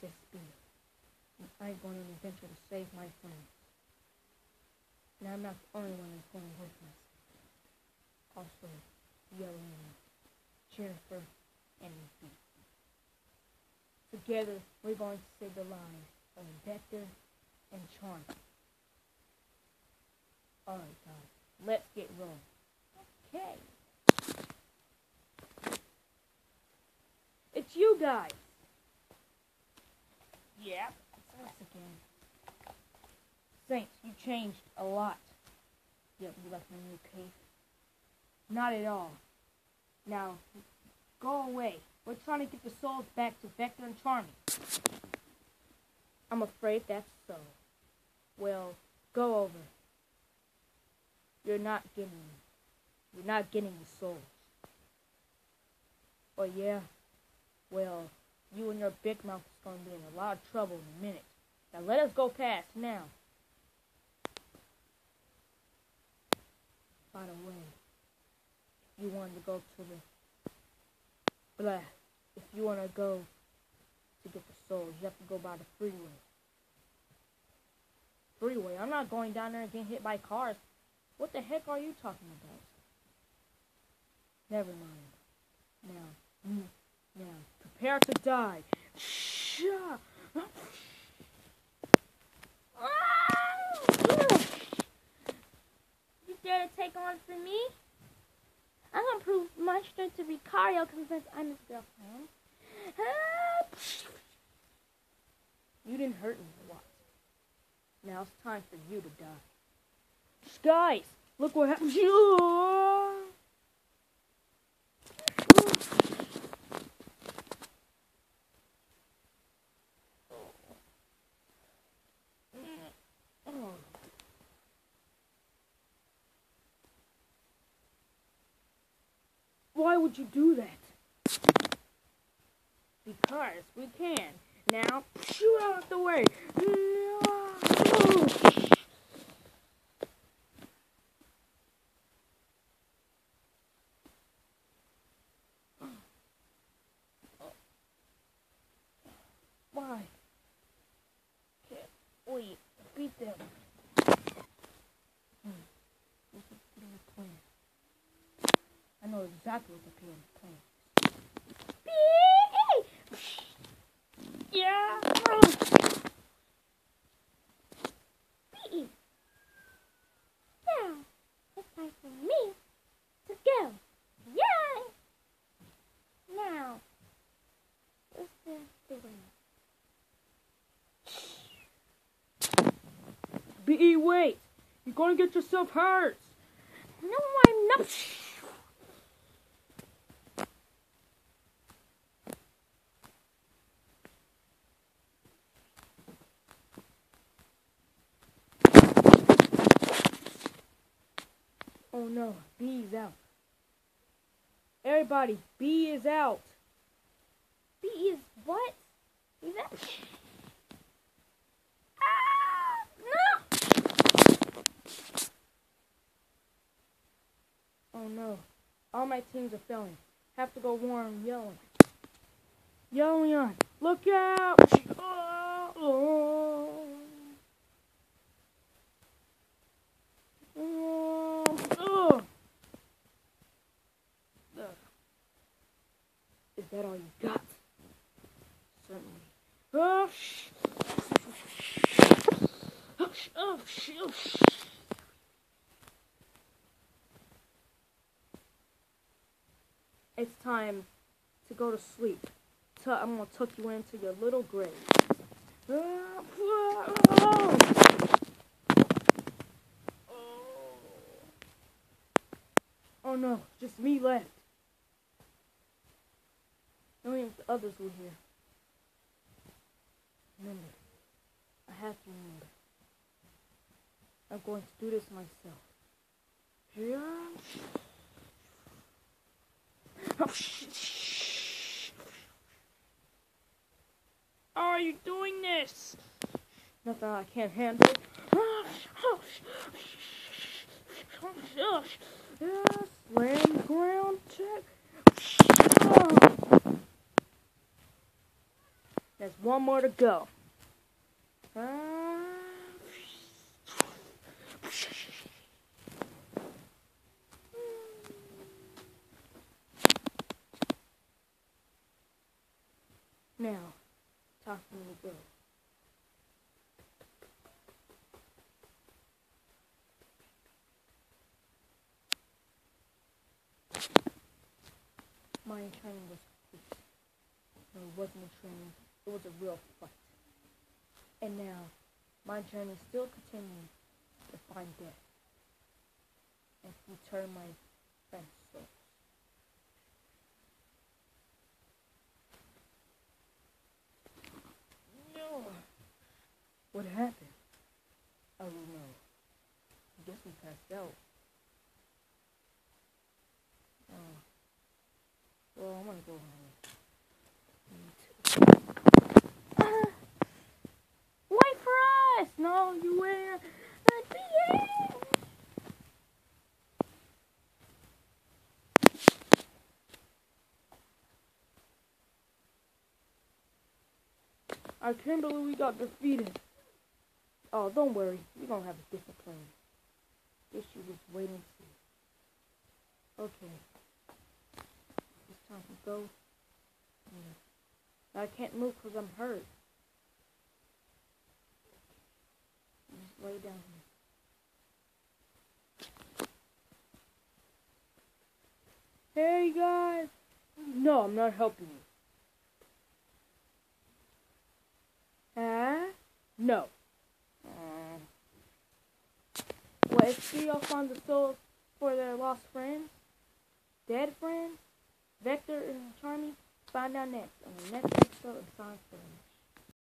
this speed. And I'm going on an adventure to save my friends. And I'm not the only one who's going with us. Also, Yellow, Jennifer, and Beat. Together, we're going to save the lives of Vector and Charm. Alright, guys, let's get rolling. Okay. It's you guys. Yeah, it's us again. Saints, you changed a lot. Yep, you left me in your cave. Not at all. Now, go away. We're trying to get the souls back to Vector and Charming. I'm afraid that's so. Well, go over. You're not getting the souls. Oh yeah? Well, you and your big mouth is going to be in a lot of trouble in a minute. Now let us go past now. By the way, if you wanted to go to the if you want to go to get the souls, you have to go by the freeway. Freeway? I'm not going down there and getting hit by cars. What the heck are you talking about? Never mind. Now, prepare to die. You dare to take on for me? I'm gonna prove my strength to Vicario since I'm his girlfriend. You didn't hurt me a lot. Now it's time for you to die. Guys, look what happened. Why would you do that? Because we can. Now, shoot out the way. Why? Can't we beat them? What's the plan? I know exactly what the plan is. Yeah. Now, it's time for me to go. Yay! Now, what's the way? B.E. wait! You're gonna get yourself hurt! No, I'm not. Oh no, B is out. Everybody, B is out. B is what? Is that? No! Oh no, all my teams are failing. Have to go warn Yellow. Yellow, look out! Is that all you got? Certainly. It's time to go to sleep. I'm gonna tuck you into your little grave. Oh no, just me left. Only if the others were here. Remember, I have to remember. I'm going to do this myself. How are you doing this? Nothing I can't handle. Slam ground check. There's one more to go. Now, talk to me, girl. My training was complete. No, it wasn't a training. It was a real fight. And now, my journey still continues to find death and return my friend's souls. No. What happened? I don't know. I guess we passed out. Oh. Well, I'm gonna go home. Wait for us! No, you wait at the end! I can't believe we got defeated. Oh, don't worry. We're gonna have a different plan. Guess you just wait and see. Okay. It's time to go. Yeah. I can't move because I'm hurt. Just lay down here. Hey guys! No, I'm not helping you. No. Well, if Trio finds the souls for their lost friends, dead friends, Vector and Charmy, find out next on the next episode of Sonic Flash.